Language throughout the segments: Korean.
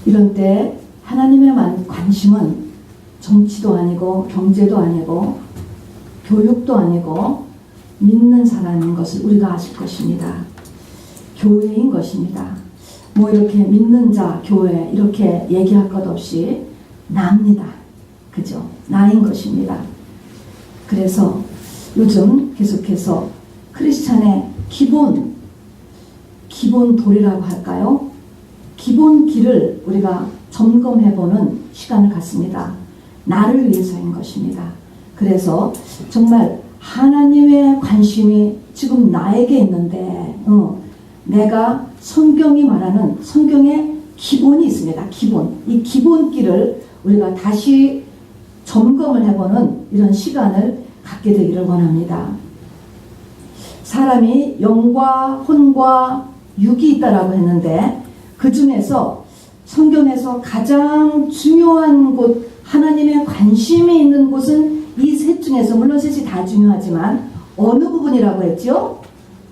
이런 때 하나님의 관심은 정치도 아니고 경제도 아니고 교육도 아니고 믿는 사람인 것을 우리가 아실 것입니다. 교회인 것입니다. 뭐 이렇게 믿는 자, 교회 이렇게 얘기할 것 없이 나입니다. 그죠? 나인 것입니다. 그래서 요즘 계속해서 크리스찬의 기본 도리라고 할까요? 기본 길을 우리가 점검해보는 시간을 갖습니다. 나를 위해서인 것입니다. 그래서 정말 하나님의 관심이 지금 나에게 있는데 내가 성경이 말하는 성경의 기본이 있습니다. 이 기본 길을 우리가 다시 점검을 해보는 이런 시간을 갖게 되기를 원합니다. 사람이 영과 혼과 육이 있다라고 했는데 그 중에서 성경에서 가장 중요한 곳, 하나님의 관심이 있는 곳은 이 셋 중에서, 물론 셋이 다 중요하지만 어느 부분이라고 했죠?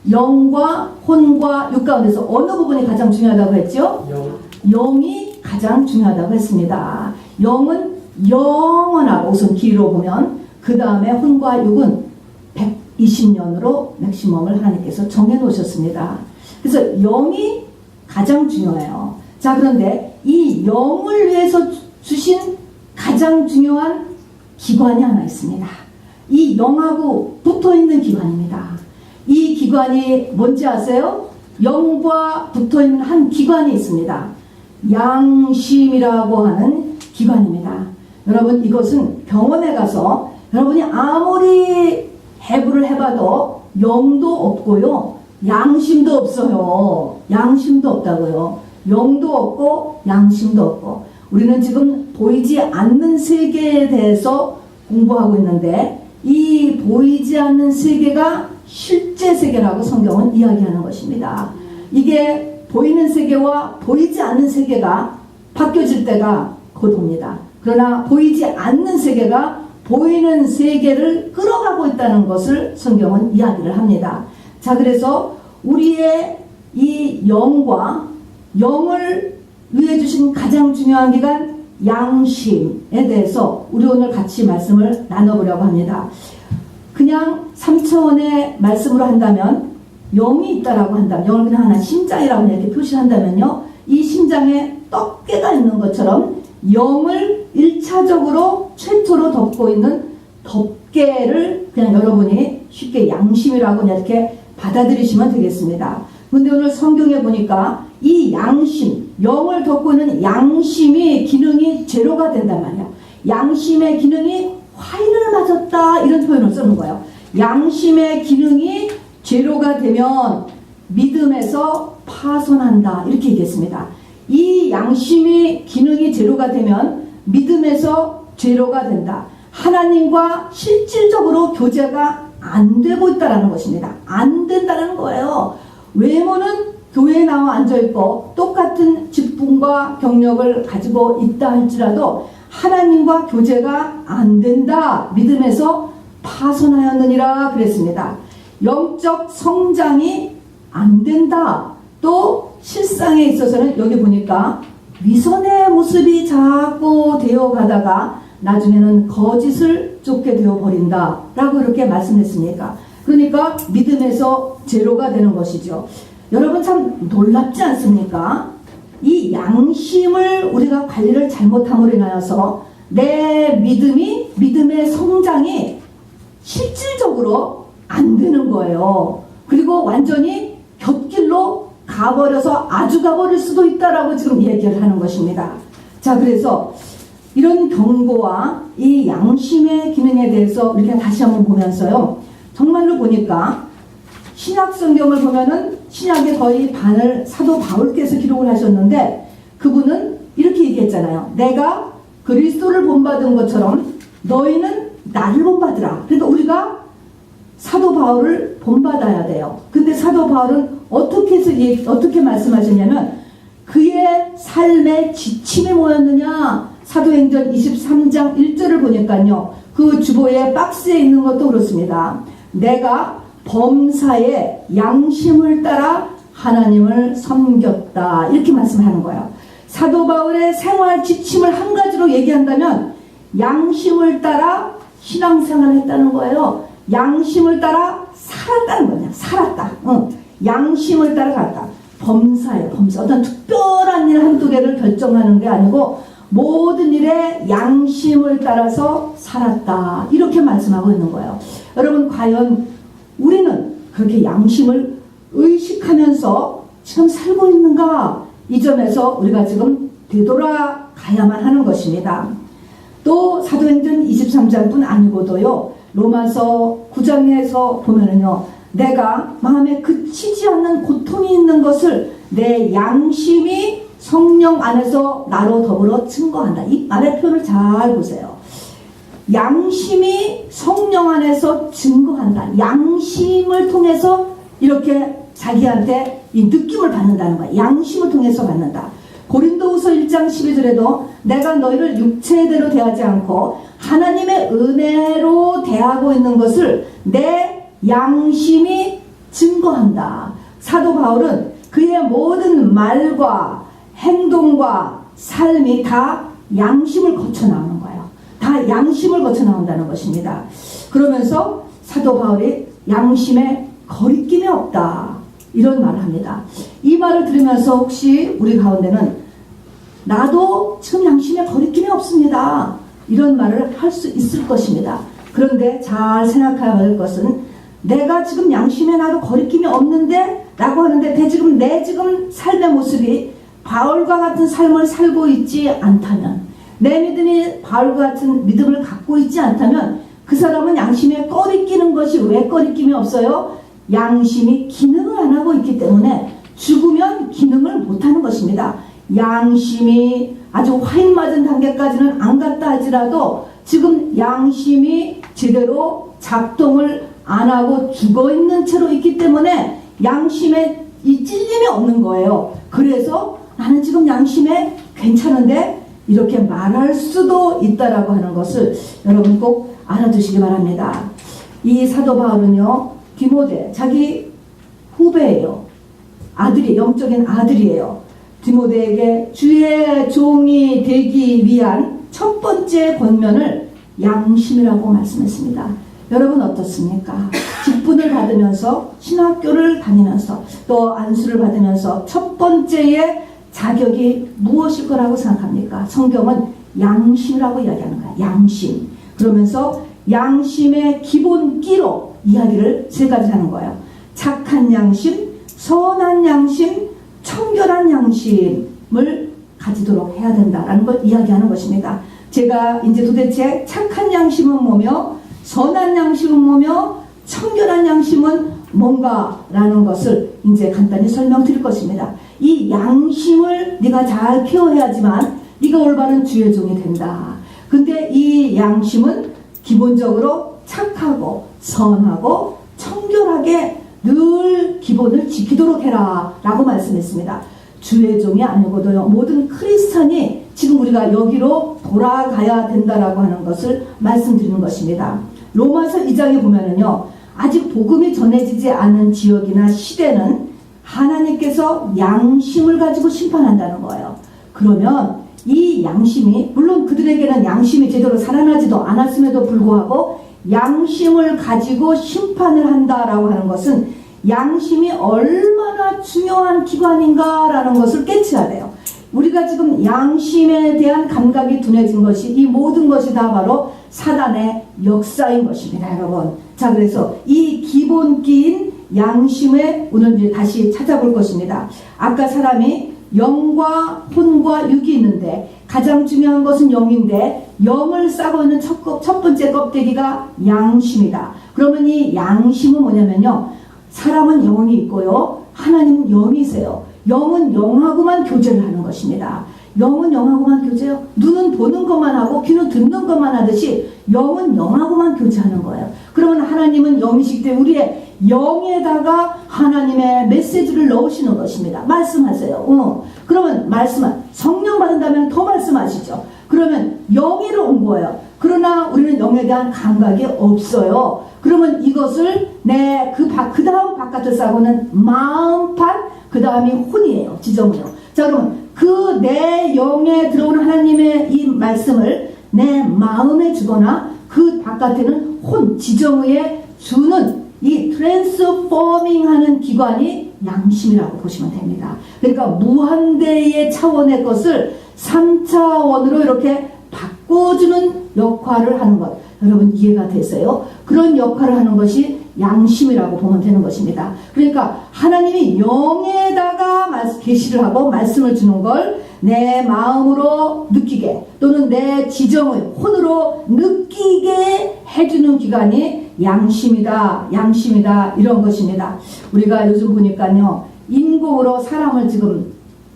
영과 혼과 육 가운데서 어느 부분이 가장 중요하다고 했죠? 영이 가장 중요하다고 했습니다. 영은 영원하고 우선 길이로 보면, 그 다음에 혼과 육은 120년으로 맥시멈을 하나님께서 정해놓으셨습니다. 그래서 영이 가장 중요해요. 자, 그런데 이 영을 위해서 주신 가장 중요한 기관이 하나 있습니다. 이 영하고 붙어있는 기관입니다. 이 기관이 뭔지 아세요? 영과 붙어있는 한 기관이 있습니다. 양심이라고 하는 기관입니다. 여러분, 이것은 병원에 가서 여러분이 아무리 해부를 해봐도 영도 없고요, 양심도 없어요. 양심도 없다고요. 영도 없고 양심도 없고. 우리는 지금 보이지 않는 세계에 대해서 공부하고 있는데, 이 보이지 않는 세계가 실제 세계라고 성경은 이야기하는 것입니다. 이게 보이는 세계와 보이지 않는 세계가 바뀌어질 때가 곧 옵니다. 그러나 보이지 않는 세계가 보이는 세계를 끌어가고 있다는 것을 성경은 이야기를 합니다. 자, 그래서 우리의 이 영과 영을 위해 주신 가장 중요한 기관 양심에 대해서 우리 오늘 같이 말씀을 나눠보려고 합니다. 그냥 3차원의 말씀으로 한다면, 영이 있다라고 한다면, 영을 그냥 하나 심장이라고 이렇게 표시한다면요, 이 심장에 떡깨가 있는 것처럼 영을 1차적으로 최초로 덮고 있는 덮개를 그냥 여러분이 쉽게 양심이라고 이렇게 받아들이시면 되겠습니다. 근데 오늘 성경에 보니까 이 양심, 영을 덮고 있는 양심이 기능이 제로가 된단 말이에요. 양심의 기능이 화인을 맞았다, 이런 표현을 쓰는 거예요. 양심의 기능이 제로가 되면 믿음에서 파손한다, 이렇게 얘기했습니다. 이 양심이 기능이 제로가 되면 믿음에서 제로가 된다. 하나님과 실질적으로 교제가 안 되고 있다는 것입니다. 안 된다는 거예요. 외모는 교회에 나와 앉아있고 똑같은 직분과 경력을 가지고 있다 할지라도 하나님과 교제가 안 된다. 믿음에서 파손하였느니라 그랬습니다. 영적 성장이 안 된다. 또 실상에 있어서는 여기 보니까 위선의 모습이 자꾸 되어 가다가 나중에는 거짓을 쫓게 되어 버린다 라고 이렇게 말씀했으니까, 그러니까 믿음에서 제로가 되는 것이죠. 여러분, 참 놀랍지 않습니까? 이 양심을 우리가 관리를 잘못함으로 인하여서 내 믿음의 성장이 실질적으로 안 되는 거예요. 그리고 완전히 곁길로 가버려서 아주 가버릴 수도 있다라고 지금 얘기를 하는 것입니다. 자, 그래서 이런 경고와 이 양심의 기능에 대해서 우리가 다시 한번 보면서요, 정말로 보니까 신약 성경을 보면은 신약의 거의 반을 사도 바울께서 기록을 하셨는데, 그분은 이렇게 얘기했잖아요. 내가 그리스도를 본받은 것처럼 너희는 나를 본받으라. 그러니까 우리가 사도 바울을 본받아야 돼요. 근데 사도 바울은 어떻게 말씀하셨냐면, 그의 삶의 지침이 뭐였느냐? 사도행전 23장 1절을 보니까요, 그 주보에 박스에 있는 것도 그렇습니다. 내가 범사의 양심을 따라 하나님을 섬겼다. 이렇게 말씀하는 거예요. 사도 바울의 생활 지침을 한 가지로 얘기한다면 양심을 따라 신앙생활을 했다는 거예요. 양심을 따라 살았다는 거냐. 살았다. 양심을 따라 살았다. 범사예요. 범사. 어떤 특별한 일 한두 개를 결정하는 게 아니고 모든 일에 양심을 따라서 살았다. 이렇게 말씀하고 있는 거예요. 여러분, 과연 우리는 그렇게 양심을 의식하면서 지금 살고 있는가? 이 점에서 우리가 지금 되돌아가야만 하는 것입니다. 또 사도행전 23장뿐 아니고도요, 로마서 9장에서 보면은요, 내가 마음에 그치지 않는 고통이 있는 것을 내 양심이 성령 안에서 나로 더불어 증거한다. 이 말의 표현을 잘 보세요. 양심이 성령 안에서 증거한다. 양심을 통해서 이렇게 자기한테 이 느낌을 받는다는 거야. 양심을 통해서 받는다. 고린도후서 1장 12절에도 내가 너희를 육체대로 대하지 않고 하나님의 은혜로 대하고 있는 것을 내 양심이 증거한다. 사도 바울은 그의 모든 말과 행동과 삶이 다 양심을 거쳐 나오는 거예요. 다 양심을 거쳐 나온다는 것입니다. 그러면서 사도 바울이 양심에 거리낌이 없다. 이런 말을 합니다. 이 말을 들으면서 혹시 우리 가운데는 나도 지금 양심에 거리낌이 없습니다. 이런 말을 할 수 있을 것입니다. 그런데 잘 생각해야 할 것은 내가 지금 양심에 나도 거리낌이 없는데 라고 하는데 내 지금 삶의 모습이 바울과 같은 삶을 살고 있지 않다면, 내 믿음이 바울과 같은 믿음을 갖고 있지 않다면 그 사람은 양심에 꺼리끼는 것이 왜 꺼리낌이 없어요? 양심이 기능을 안 하고 있기 때문에 죽으면 기능을 못하는 것입니다. 양심이 아주 화인 맞은 단계까지는 안 갔다 할지라도 지금 양심이 제대로 작동을 안 하고 죽어있는 채로 있기 때문에 양심에 이 찔림이 없는 거예요. 그래서 나는 지금 양심에 괜찮은데 이렇게 말할 수도 있다라고 하는 것을 여러분 꼭 알아두시기 바랍니다. 이 사도 바울은요, 디모데, 자기 후배예요. 아들이, 영적인 아들이에요. 디모데에게 주의 종이 되기 위한 첫 번째 권면을 양심이라고 말씀했습니다. 여러분 어떻습니까? 직분을 받으면서 신학교를 다니면서 또 안수를 받으면서 첫 번째의 자격이 무엇일 거라고 생각합니까? 성경은 양심이라고 이야기하는 거야. 양심. 그러면서 양심의 기본기로 이야기를 세 가지 하는 거예요. 착한 양심, 선한 양심, 청결한 양심을 가지도록 해야 된다라는 걸 이야기하는 것입니다. 제가 이제 도대체 착한 양심은 뭐며 선한 양심은 뭐며 청결한 양심은 뭔가라는 것을 이제 간단히 설명드릴 것입니다. 이 양심을 네가 잘 케어해야지만 네가 올바른 주의 종이 된다. 근데 이 양심은 기본적으로 착하고 선하고 청결하게 늘 기본을 지키도록 해라 라고 말씀했습니다. 주의 종이 아니고도요, 모든 크리스찬이 지금 우리가 여기로 돌아가야 된다라고 하는 것을 말씀드리는 것입니다. 로마서 2장에 보면은요, 아직 복음이 전해지지 않은 지역이나 시대는 하나님께서 양심을 가지고 심판한다는 거예요. 그러면 이 양심이, 물론 그들에게는 양심이 제대로 살아나지도 않았음에도 불구하고 양심을 가지고 심판을 한다라고 하는 것은 양심이 얼마나 중요한 기관인가라는 것을 깨치어야 돼요. 우리가 지금 양심에 대한 감각이 둔해진 것이, 이 모든 것이 다 바로 사단의 역사인 것입니다, 여러분. 자, 그래서 이 기본기인 양심에 오늘 이제 다시 찾아볼 것입니다. 아까 사람이 영과 혼과 육이 있는데 가장 중요한 것은 영인데, 영을 싸고 있는 첫 번째 껍데기가 양심이다. 그러면 이 양심은 뭐냐면요, 사람은 영이 있고요, 하나님은 영이세요. 영은 영하고만 교제를 하는 것입니다. 영은 영하고만 교제해요. 눈은 보는 것만 하고 귀는 듣는 것만 하듯이 영은 영하고만 교제하는 거예요. 그러면 하나님은 영이시기 때문에 우리의 영에다가 하나님의 메시지를 넣으시는 것입니다. 말씀하세요. 그러면 성령 받은다면 더 말씀하시죠. 그러면 영이로 온 거예요. 그러나 우리는 영에 대한 감각이 없어요. 그러면 이것을 그 다음 바깥을 싸고는 마음판, 그 다음이 혼이에요. 지정이요. 자, 그러면 그 내 영에 들어오는 하나님의 이 말씀을 내 마음에 주거나 그 바깥에는 혼, 지정의에 주는 이 트랜스포밍 하는 기관이 양심이라고 보시면 됩니다. 그러니까 무한대의 차원의 것을 3차원으로 이렇게 바꿔주는 역할을 하는 것. 여러분 이해가 되세요? 그런 역할을 하는 것이 양심이라고 보면 되는 것입니다. 그러니까 하나님이 영에다가 계시를 하고 말씀을 주는 걸 내 마음으로 느끼게 또는 내 지정을 혼으로 느끼게 해주는 기관이 양심이다, 양심이다 이런 것입니다. 우리가 요즘 보니까요 인공으로 사람을 지금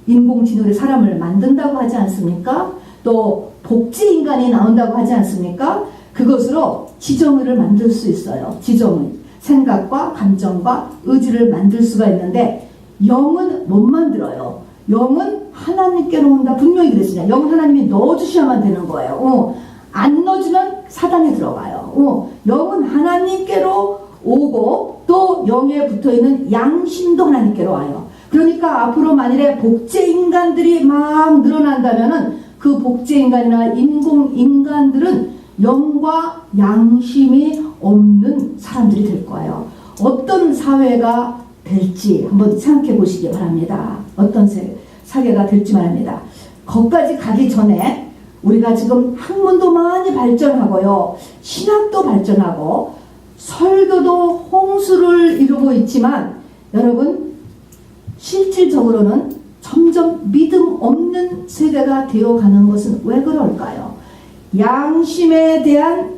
인공지능으로 사람을 만든다고 하지 않습니까? 또 복제인간이 나온다고 하지 않습니까? 그것으로 지정의를 만들 수 있어요. 지정의. 생각과 감정과 의지를 만들 수가 있는데 영은 못 만들어요. 영은 하나님께로 온다. 분명히 그랬습니다. 영은 하나님이 넣어주셔야만 되는 거예요. 안 넣어주면 사단에 들어가요. 영은 하나님께로 오고 또 영에 붙어있는 양심도 하나님께로 와요. 그러니까 앞으로 만일에 복제인간들이 막 늘어난다면은 그 복제인간이나 인공인간들은 영과 양심이 없는 사람들이 될 거예요. 어떤 사회가 될지 한번 생각해 보시기 바랍니다. 어떤 사회가 될지 말입니다. 거기까지 가기 전에 우리가 지금 학문도 많이 발전하고요. 신학도 발전하고 설교도 홍수를 이루고 있지만 여러분 실질적으로는 점점 믿음 없는 세대가 되어가는 것은 왜 그럴까요? 양심에 대한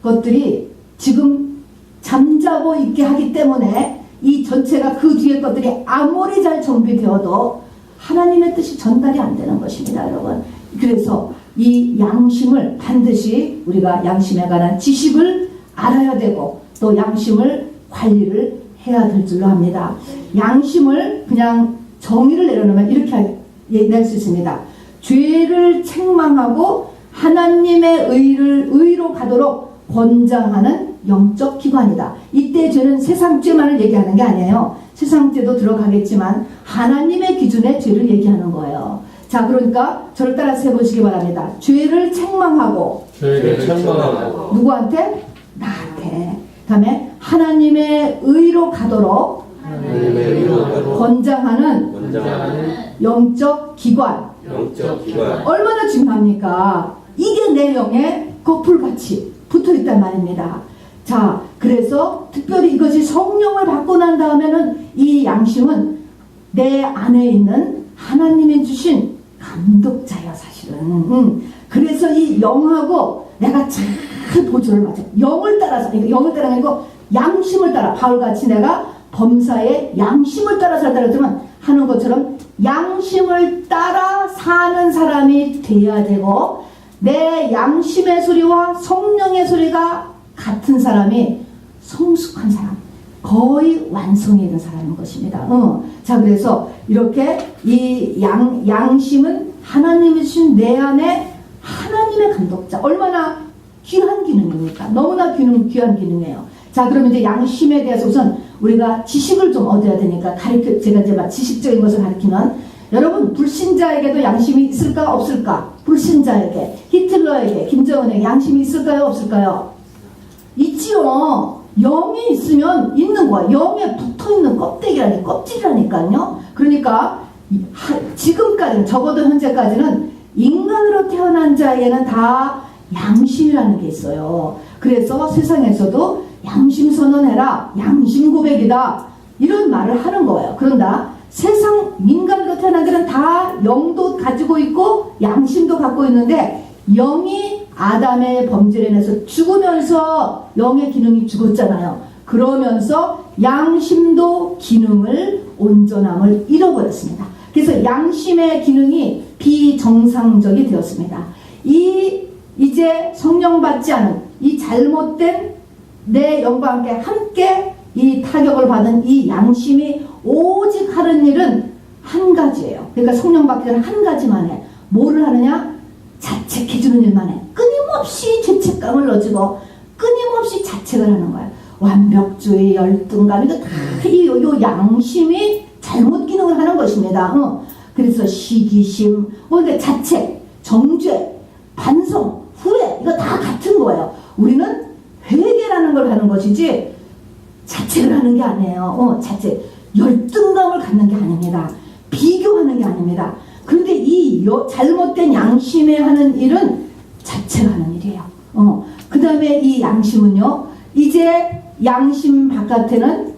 것들이 지금 잠자고 있게 하기 때문에 이 전체가 그 뒤에 것들이 아무리 잘 정비되어도 하나님의 뜻이 전달이 안 되는 것입니다, 여러분. 그래서 이 양심을 반드시 우리가 양심에 관한 지식을 알아야 되고 또 양심을 관리를 해야 될 줄로 합니다. 양심을 그냥 정의를 내려놓으면 이렇게 낼 수 있습니다. 죄를 책망하고 하나님의 의로 가도록 권장하는 영적 기관이다. 이때 죄는 세상 죄만을 얘기하는 게 아니에요. 세상 죄도 들어가겠지만 하나님의 기준의 죄를 얘기하는 거예요. 자, 그러니까 저를 따라서 해보시기 바랍니다. 죄를 책망하고 누구한테? 나한테. 그 다음에 하나님의 의로 가도록 권장하는 영적 기관. 얼마나 중요합니까? 이게 내 영에 거풀같이 붙어있단 말입니다. 자, 그래서 특별히 이것이 성령을 받고 난 다음에는 이 양심은 내 안에 있는 하나님이 주신 감독자야 사실은. 그래서 이 영하고 내가 잘 보조를 맞아. 영을 따라서, 영을 따라가는 거 양심을 따라 바울같이 내가 범사의 양심을 따라 살다 그러면 하는 것처럼 양심을 따라 사는 사람이 돼야 되고 내 양심의 소리와 성령의 소리가 같은 사람이 성숙한 사람, 거의 완성이 있는 사람인 것입니다. 자, 그래서 이렇게 이 양심은 하나님이 주신 내 안에 하나님의 감독자. 얼마나 귀한 기능입니까? 너무나 귀한 기능이에요. 자, 그러면 이제 양심에 대해서 우선 우리가 지식을 좀 얻어야 되니까 제가 이제 지식적인 것을 가르치면 여러분 불신자에게도 양심이 있을까 없을까? 불신자에게, 히틀러에게, 김정은에게 양심이 있을까요 없을까요? 있지요. 영이 있으면 있는 거야. 영에 붙어있는 껍질이라니까요. 그러니까 지금까지 적어도 현재까지는 인간으로 태어난 자에게는 다 양심이라는 게 있어요. 그래서 세상에서도 양심 선언해라, 양심 고백이다 이런 말을 하는 거예요. 그런다 세상 민간으로 태어난 자는 다 영도 가지고 있고 양심도 갖고 있는데 영이 아담의 범죄로 인해서 죽으면서 영의 기능이 죽었잖아요. 그러면서 양심도 기능을 온전함을 잃어버렸습니다. 그래서 양심의 기능이 비정상적이 되었습니다. 이제 성령 받지 않은 이 잘못된 내 영과 함께 이 타격을 받은 이 양심이 오직 하는 일은 한 가지예요. 그러니까 성령 받기 전에 한 가지만 해. 뭐를 하느냐? 자책해주는 일만 해. 끊임없이 죄책감을 넣어주고 끊임없이 자책을 하는 거예요. 완벽주의, 열등감, 이거 다 이 양심이 잘못 기능을 하는 것입니다. 그래서 시기심, 그러니까 자책, 정죄, 반성, 후회, 이거 다 같은 거예요. 우리는 회개라는 걸 하는 것이지 자책을 하는 게 아니에요. 자책, 열등감을 갖는 게 아닙니다. 비교하는 게 아닙니다. 그런데 이 잘못된 양심에 하는 일은 자책하는 일이에요. 그 다음에 이 양심은요, 이제 양심 바깥에는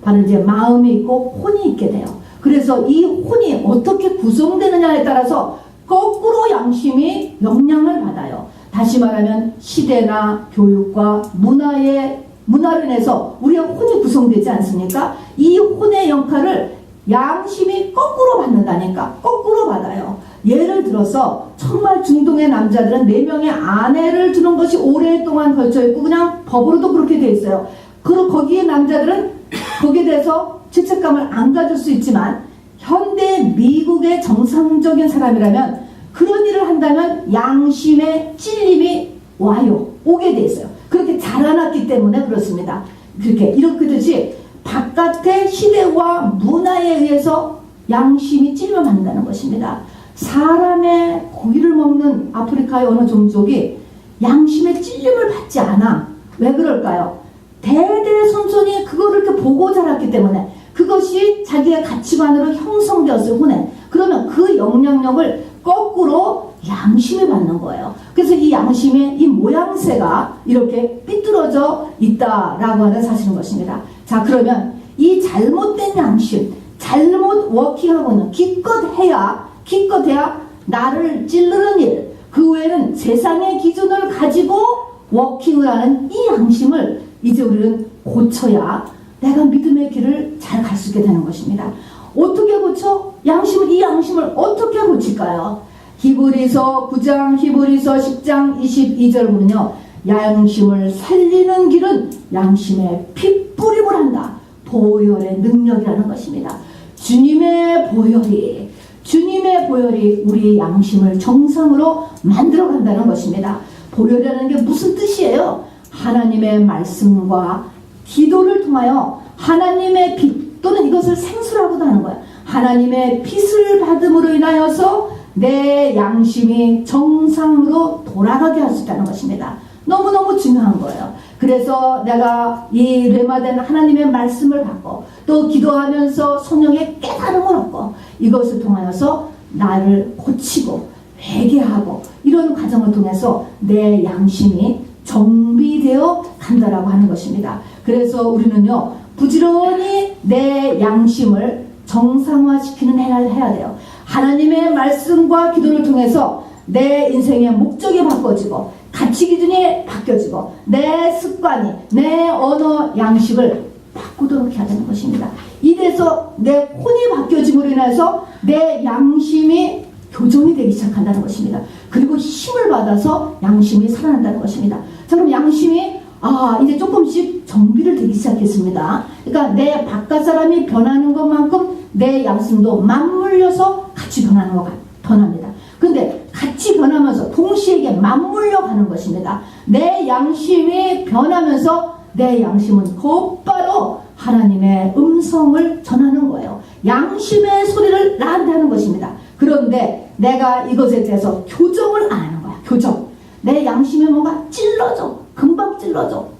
바로 이제 마음이 있고 혼이 있게 돼요. 그래서 이 혼이 어떻게 구성되느냐에 따라서 거꾸로 양심이 영향을 받아요. 다시 말하면 시대나 교육과 문화로 인해서 우리의 혼이 구성되지 않습니까? 이 혼의 역할을 양심이 거꾸로 받는다니까. 거꾸로 받아요. 예를 들어서 정말 중동의 남자들은 4명의 아내를 두는 것이 오랫동안 걸쳐있고 그냥 법으로도 그렇게 돼 있어요. 그리고 거기에 남자들은 거기에 대해서 죄책감을 안 가질 수 있지만 현대 미국의 정상적인 사람이라면 그런 일을 한다면 양심의 찔림이 오게 돼 있어요. 그렇게 자라났기 때문에 그렇습니다. 이렇듯이 바깥의 시대와 문화에 의해서 양심이 찔려 받는다는 것입니다. 사람의 고기를 먹는 아프리카의 어느 종족이 양심의 찔림을 받지 않아. 왜 그럴까요? 대대손손이 그거를 이렇게 보고 자랐기 때문에 그것이 자기의 가치관으로 형성되었을 후에 그러면 그 영향력을 거꾸로 양심이 받는 거예요. 그래서 이 양심의 이 모양새가 이렇게 삐뚤어져 있다라고 하는 사실인 것입니다. 자, 그러면 이 잘못된 양심, 잘못 워킹하고 있는 기껏해야 나를 찌르는 일, 그 외에는 세상의 기준을 가지고 워킹을 하는 이 양심을 이제 우리는 고쳐야 내가 믿음의 길을 잘 갈 수 있게 되는 것입니다. 어떻게 고쳐? 이 양심을 어떻게 고칠까요? 히브리서 9장, 히브리서 10장 22절 보면요. 양심을 살리는 길은 양심의 핏뿌림을 한다. 보혈의 능력이라는 것입니다. 주님의 보혈이 우리 양심을 정상으로 만들어 간다는 것입니다. 보혈이라는 게 무슨 뜻이에요? 하나님의 말씀과 기도를 통하여 하나님의 빛 또는 이것을 생수라고도 하는 거예요. 하나님의 빛을 받음으로 인하여서 내 양심이 정상으로 돌아가게 할 수 있다는 것입니다. 너무너무 중요한 거예요. 그래서 내가 이 뢰마된 하나님의 말씀을 받고 또 기도하면서 성령의 깨달음을 얻고 이것을 통하여서 나를 고치고 회개하고 이런 과정을 통해서 내 양심이 정비되어 간다라고 하는 것입니다. 그래서 우리는요, 부지런히 내 양심을 정상화시키는 해야 돼요. 하나님의 말씀과 기도를 통해서 내 인생의 목적이 바꿔지고 가치 기준이 바뀌어지고 내 습관이, 내 언어 양식을 바꾸도록 해야 되는 것입니다. 이래서 내 혼이 바뀌어짐으로 인해서 내 양심이 교정이 되기 시작한다는 것입니다. 그리고 힘을 받아서 양심이 살아난다는 것입니다. 자, 그럼 양심이 이제 조금씩 정비를 되기 시작했습니다. 그러니까 내 바깥 사람이 변하는 것만큼 내 양심도 맞물려서 같이 변합니다. 그런데 같이 변하면서 동시에 맞물려 가는 것입니다. 내 양심이 변하면서 내 양심은 곧바로 하나님의 음성을 전하는 거예요. 양심의 소리를 나한테 하는 것입니다. 그런데 내가 이것에 대해서 교정을 안 하는 거야. 교정. 내 양심에 뭔가 금방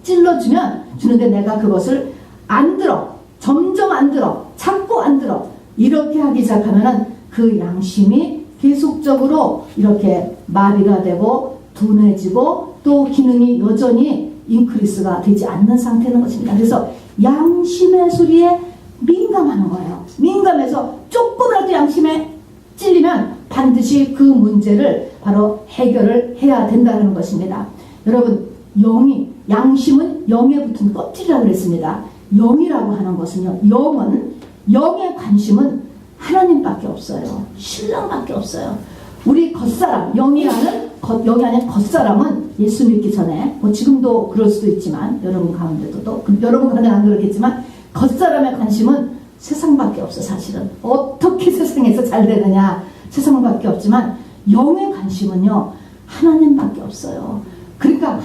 찔러주면 주는데 내가 그것을 안 들어. 점점 안 들어. 자꾸 안 들어. 이렇게 하기 시작하면은 그 양심이 계속적으로 이렇게 마비가 되고 둔해지고 또 기능이 여전히 인크리스가 되지 않는 상태인 것입니다. 그래서 양심의 소리에 민감하는 거예요. 민감해서 조금이라도 양심에 찔리면 반드시 그 문제를 바로 해결을 해야 된다는 것입니다. 여러분, 양심은 영에 붙은 껍질이라고 그랬습니다. 영이라고 하는 것은요, 영의 관심은 하나님밖에 없어요. 신랑밖에 없어요. 우리 겉사람, 영이 아닌 겉사람은 예수 믿기 전에, 지금도 그럴 수도 있지만, 여러분 가운데도 여러분 가운데 안 그렇겠지만, 겉사람의 관심은 세상밖에 없어. 사실은 어떻게 세상에서 잘 되느냐, 세상밖에 없지만 영의 관심은요, 하나님밖에 없어요. 그러니까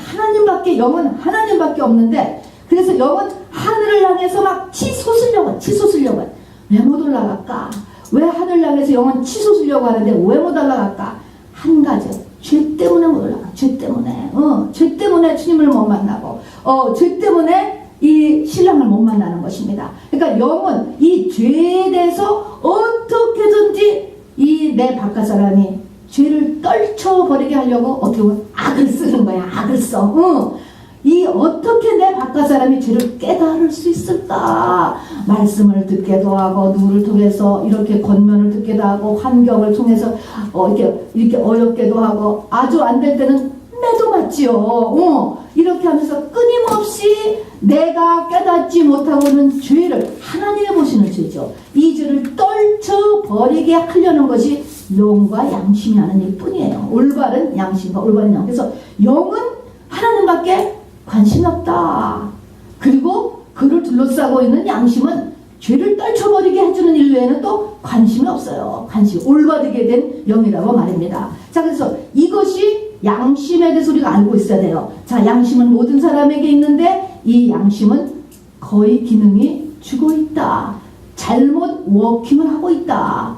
영은 하나님밖에 없는데, 그래서 영은 하늘을 향해서 막 치솟으려고 왜 못 올라갈까? 왜 하늘 향해서 영혼 치솟으려고 하는데 왜 못 올라갈까? 한 가지, 죄 때문에 못 올라가. 죄 때문에. 죄 때문에 주님을 못 만나고, 죄 때문에 이 신랑을 못 만나는 것입니다. 그러니까 영은 이 죄에 대해서 어떻게든지 이 내 바깥 사람이 죄를 떨쳐버리게 하려고 어떻게 보면 악을 쓰는 거야. 악을 써. 이 어떻게 내 바깥 사람이 죄를 깨달을 수 있을까? 말씀을 듣게도 하고 누구를 통해서 이렇게 권면을 듣게도 하고 환경을 통해서 이렇게 어렵게도 하고 아주 안 될 때는 매도 맞지요. 이렇게 하면서 끊임없이 내가 깨닫지 못하고는 죄를 하나님이 보시는 죄죠. 이 죄를 떨쳐버리게 하려는 것이 영과 양심이 하는 일뿐이에요. 올바른 양심과 올바른 영. 그래서 영은 하나님밖에 관심이 없다. 그리고 그를 둘러싸고 있는 양심은 죄를 떨쳐버리게 해주는 일 외에는 또 관심이 없어요. 관심, 올바르게 된 영이라고 말입니다. 자, 그래서 이것이 양심에 대해서 우리가 알고 있어야 돼요. 자, 양심은 모든 사람에게 있는데 이 양심은 거의 기능이 죽어 있다. 잘못 워킹을 하고 있다.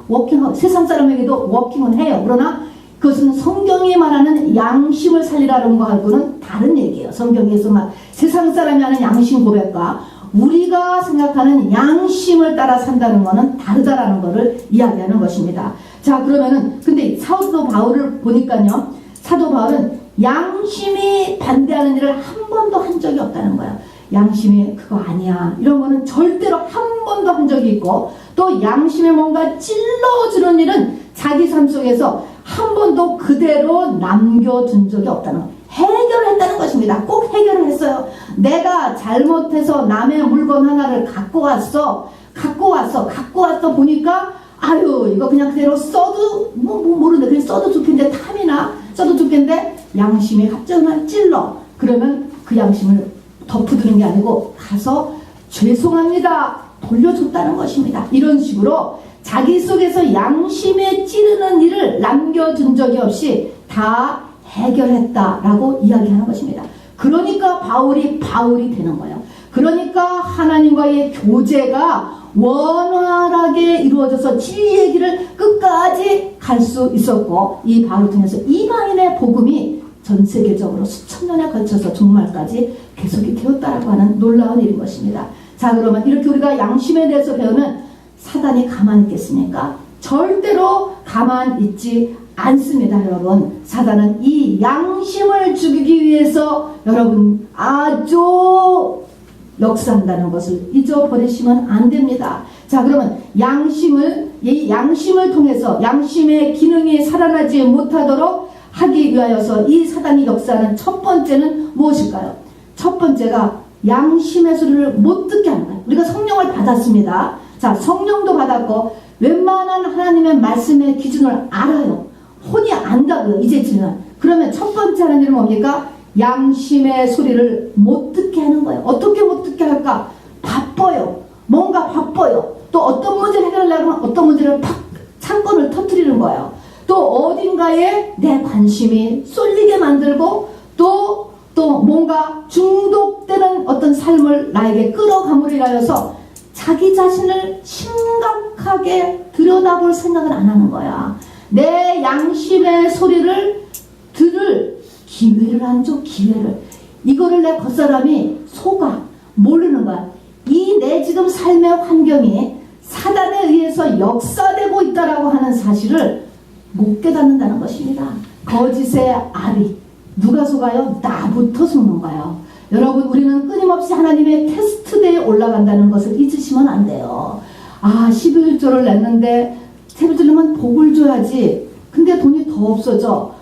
세상 사람에게도 워킹은 해요. 그러나 그것은 성경이 말하는 양심을 살리라는 거하고는 다른 얘기예요. 성경에서 막 세상 사람이 하는 양심 고백과 우리가 생각하는 양심을 따라 산다는 것은 다르다라는 것을 이야기하는 것입니다. 자, 그러면은 근데 사도 바울을 보니까요. 사도 바울은 양심이 반대하는 일을 한 번도 한 적이 없다는 거예요. 양심이 그거 아니야. 이런 거는 절대로 한 번도 한 적이 있고 또 양심에 뭔가 찔러주는 일은 자기 삶 속에서 한 번도 그대로 남겨둔 적이 없다는 거. 해결을 했다는 것입니다. 꼭 해결을 했어요. 내가 잘못해서 남의 물건 하나를 갖고 왔어 보니까 아유 이거 그냥 그대로 써도 모르는데 그냥 써도 좋겠는데 탐이나 써도 좋겠는데 양심이 갑자기 찔러. 그러면 그 양심을 덮어두는 게 아니고 가서 죄송합니다 돌려줬다는 것입니다. 이런 식으로 자기 속에서 양심에 찌르는 일을 남겨둔 적이 없이 다 해결했다라고 이야기하는 것입니다. 그러니까 바울이 되는 거예요. 그러니까 하나님과의 교제가 원활하게 이루어져서 진리의 길을 끝까지 갈 수 있었고 이 바울을 통해서 이방인의 복음이 전 세계적으로 수천 년에 걸쳐서 종말까지 계속이 되었다라고 하는 놀라운 일인 것입니다. 자, 그러면 이렇게 우리가 양심에 대해서 배우면 사단이 가만히 있겠습니까? 절대로 가만히 있지 않습니다. 여러분, 사단은 이 양심을 죽이기 위해서 여러분 아주 역사한다는 것을 잊어버리시면 안 됩니다. 자, 그러면 이 양심을 통해서 양심의 기능이 살아나지 못하도록 하기 위하여서 이 사단이 역사하는 첫 번째는 무엇일까요? 첫 번째가 양심의 소리를 못 듣게 하는 거예요. 우리가 성령을 받았습니다. 자, 성령도 받았고 웬만한 하나님의 말씀의 기준을 알아요. 혼이 안다고요. 이제쯤은. 그러면 첫 번째 하는 일은 뭡니까? 양심의 소리를 못 듣게 하는 거예요. 어떻게 못 듣게 할까? 바빠요. 뭔가 바빠요. 또 어떤 문제를 해결하려고 하면 어떤 문제를 팍 창건을 터뜨리는 거예요. 또 어딘가에 내 관심이 쏠리게 만들고 또 뭔가 중독되는 어떤 삶을 나에게 끌어감으로 인하여서 자기 자신을 심각하게 들여다볼 생각을 안 하는 거야. 내 양심의 소리를 들을 기회를 안 줘. 기회를. 이거를 내 겉사람이 속아 모르는 거야. 이 내 지금 삶의 환경이 사단에 의해서 역사되고 있다라고 하는 사실을 못 깨닫는다는 것입니다. 거짓의 알이 누가 속아요? 나부터 속는 거예요. 여러분, 우리는 끊임없이 하나님의 테스트대에 올라간다는 것을 잊으시면 안 돼요. 11조를 냈는데 11조 내면 복을 줘야지. 근데 돈이 더 없어져.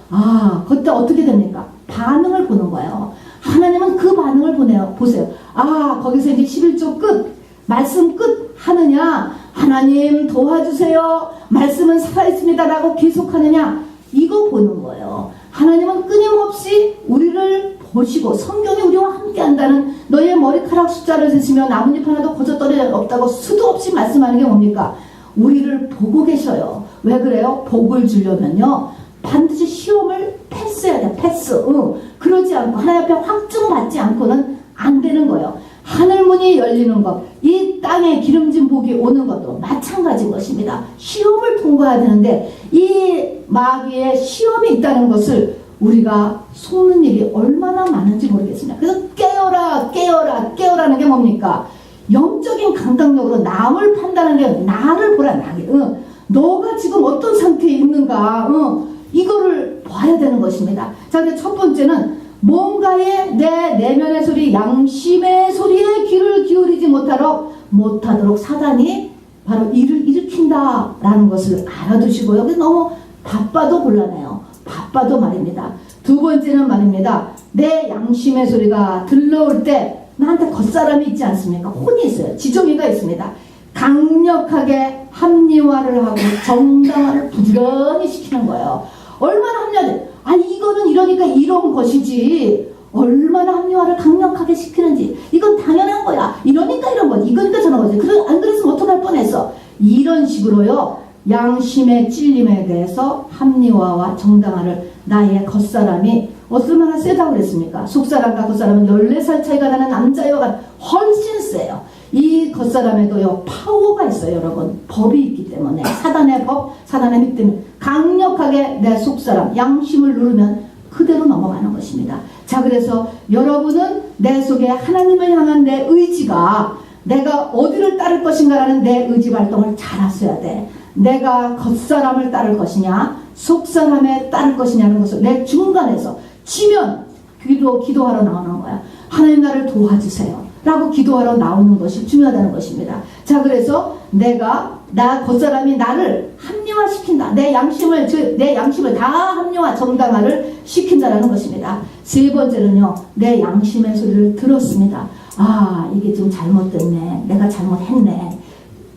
그때 어떻게 됩니까? 반응을 보는 거예요. 하나님은 그 반응을 보세요. 거기서 이제 11조 끝, 말씀 끝 하느냐? 하나님 도와주세요. 말씀은 살아있습니다라고 계속하느냐? 이거 보는 거예요. 하나님은 끊임없이 우리를 보시고 성경이 우리와 함께 한다는 너의 머리카락 숫자를 세시며 나뭇잎 하나도 거저 떨어져 없다고 수도 없이 말씀하는 게 뭡니까? 우리를 보고 계셔요. 왜 그래요? 복을 주려면요 반드시 시험을 패스해야 돼. 패스. 그러지 않고 하나님 앞에 확증받지 않고는 안 되는 거예요. 하늘문이 열리는 것, 이 이 땅에 기름진 복이 오는 것도 마찬가지인 것입니다. 시험을 통과해야 되는데 이 마귀의 시험이 있다는 것을 우리가 속는 일이 얼마나 많은지 모르겠습니다. 그래서 깨어라 깨어라 깨어라는 게 뭡니까? 영적인 감각력으로 남을 판단하는 게 나를 보라. 너가 지금 어떤 상태에 있는가, 이거를 봐야 되는 것입니다. 자, 근데 첫 번째는 뭔가의 내 내면의 소리, 양심의 소리에 귀를 기울이지 못하도록 사단이 바로 이를 일으킨다라는 것을 알아두시고요. 그래서 너무 바빠도 곤란해요. 바빠도 말입니다. 두 번째는 말입니다. 내 양심의 소리가 들러올 때 나한테 겉사람이 있지 않습니까? 혼이 있어요. 지정이가 있습니다. 강력하게 합리화를 하고 정당화를 부지런히 시키는 거예요. 얼마나 합리화돼? 아니 이거는 이러니까 이런 것이지. 얼마나 합리화를 강력하게 시키는지. 이건 당연한 거야. 이러니까 이런 거지. 이거니까 저런 거지. 안 그랬으면 어떡할 뻔했어. 이런 식으로요. 양심의 찔림에 대해서 합리화와 정당화를 나의 겉사람이 얼마나 세다고 그랬습니까? 속사람과 겉사람은 14살 차이가 나는 남자여가 훨씬 세요. 이 겉사람에도요 파워가 있어요. 여러분, 법이 있기 때문에, 사단의 법, 사단의 믿 때문에 강력하게 내 속사람 양심을 누르면 그대로 넘어가는 것입니다. 자, 그래서 여러분은 내 속에 하나님을 향한 내 의지가, 내가 어디를 따를 것인가라는 내 의지 활동을 잘 하셔야 돼. 내가 겉사람을 따를 것이냐 속사람에 따를 것이냐는 것을 내 중간에서 치면 기도하러 나오는 거야. 하나님 나를 도와주세요 라고 기도하러 나오는 것이 중요하다는 것입니다. 자, 그래서 나 겉사람이 나를 합리화시킨다. 내 양심을 다 합리화 정당화를 시킨다라는 것입니다. 세 번째는요, 내 양심의 소리를 들었습니다. 아, 이게 좀 잘못됐네. 내가 잘못했네.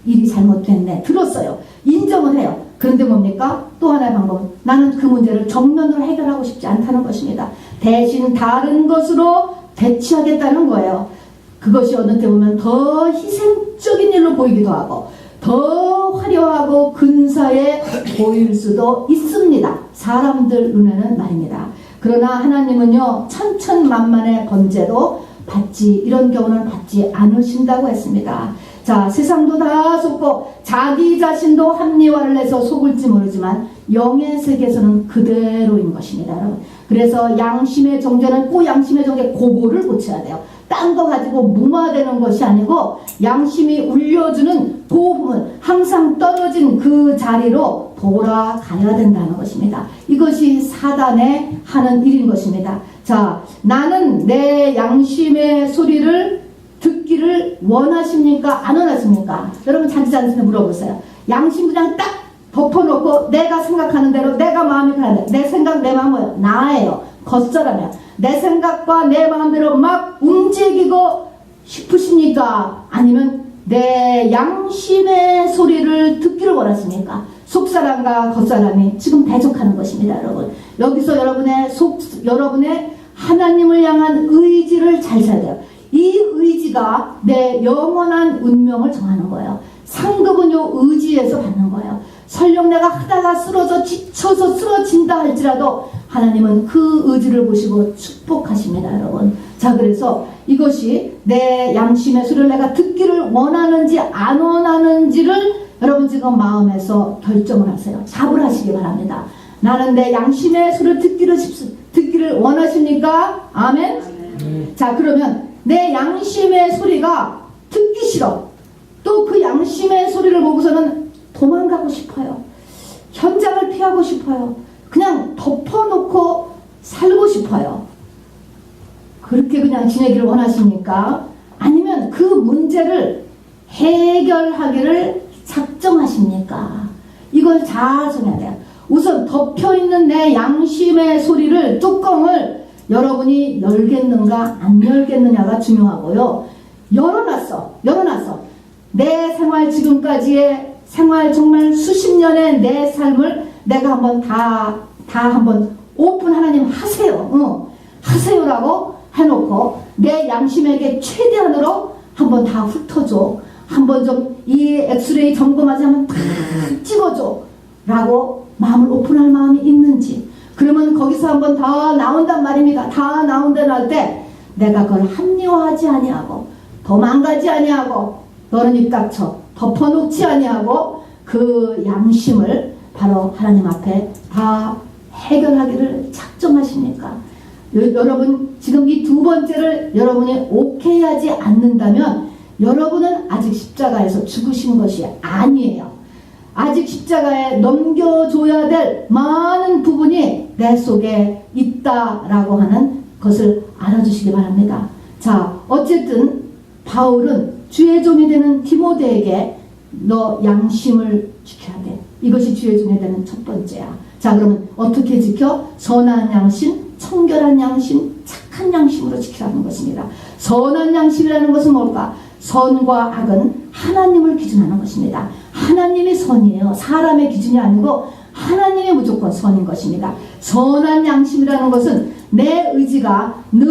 일이 잘못됐네. 들었어요. 인정을 해요. 그런데 뭡니까? 또 하나의 방법은 나는 그 문제를 정면으로 해결하고 싶지 않다는 것입니다. 대신 다른 것으로 대치하겠다는 거예요. 그것이 어느 때 보면 더 희생적인 일로 보이기도 하고 더 화려하고 근사해 보일 수도 있습니다. 사람들 눈에는 말입니다. 그러나 하나님은요, 천천만만의 번제도 이런 경우는 받지 않으신다고 했습니다. 자, 세상도 다 속고 자기 자신도 합리화를 해서 속을지 모르지만 영의 세계에서는 그대로인 것입니다, 여러분. 그래서 양심의 정죄는 꼭 양심의 정죄 그거를 고쳐야 돼요. 딴 거 가지고 무마되는 것이 아니고 양심이 울려주는 부분은 항상 떨어진 그 자리로 돌아가야 된다는 것입니다. 이것이 사단의 하는 일인 것입니다. 자, 나는 내 양심의 소리를 듣기를 원하십니까? 안 원하십니까? 여러분 자기자신한테 물어보세요. 양심 그냥 딱 덮어놓고 내가 생각하는 대로 내가 마음이 가는 대로 내 생각 내 마음 뭐예요? 나예요. 겉사람이야. 내 생각과 내 마음대로 막 움직이고 싶으십니까? 아니면 내 양심의 소리를 듣기를 원하십니까? 속사람과 겉사람이 지금 대적하는 것입니다, 여러분. 여기서 여러분의 하나님을 향한 의지를 잘 써야 돼요. 이 의지가 내 영원한 운명을 정하는 거예요. 상급은 요 의지에서 받는 거예요. 설령 내가 하다가 지쳐서 쓰러진다 할지라도 하나님은 그 의지를 보시고 축복하십니다, 여러분. 자, 그래서 이것이 내 양심의 소리를 내가 듣기를 원하는지 안 원하는지를 여러분 지금 마음에서 결정을 하세요. 답을 하시기 바랍니다. 나는 내 양심의 소리를 듣기를 원하십니까? 아멘? 자, 그러면 내 양심의 소리가 듣기 싫어. 또 그 양심의 소리를 보고서는 도망가고 싶어요. 현장을 피하고 싶어요. 그냥 덮어놓고 살고 싶어요. 그렇게 그냥 지내기를 원하십니까? 아니면 그 문제를 해결하기를 작정하십니까? 이걸 잘 정해야 돼요. 우선 덮여있는 내 양심의 소리를, 뚜껑을 여러분이 열겠는가 안 열겠느냐가 중요하고요. 열어놨어. 내 생활, 지금까지의 생활, 정말 수십 년의 내 삶을 내가 한번 한번 오픈 하나님 하세요. 하세요라고 해놓고 내 양심에게 최대한으로 한번 다 훑어줘. 한번 좀 이 엑스레이 점검하지 한번 다 찍어줘. 라고 마음을 오픈할 마음이 있는지. 그러면 거기서 한번 다 나온단 말입니다. 다 나온다 날 때 내가 그걸 합리화하지 아니하고 도망가지 아니하고 너는 입 닥쳐 덮어놓지 아니하고 그 양심을 바로 하나님 앞에 다 해결하기를 작정하십니까? 여러분 지금 이 두 번째를 여러분이 오케이 하지 않는다면 여러분은 아직 십자가에서 죽으신 것이 아니에요. 아직 십자가에 넘겨줘야 될 많은 부분이 내 속에 있다라고 하는 것을 알아주시기 바랍니다. 자, 어쨌든 바울은 주의 종이 되는 디모데에게 너 양심을 지켜야 돼. 이것이 주의 종이 되는 첫 번째야. 자, 그러면 어떻게 지켜? 선한 양심, 청결한 양심, 착한 양심으로 지키라는 것입니다. 선한 양심이라는 것은 뭘까? 선과 악은 하나님을 기준하는 것입니다. 하나님이 선이에요. 사람의 기준이 아니고 하나님이 무조건 선인 것입니다. 선한 양심이라는 것은 내 의지가 늘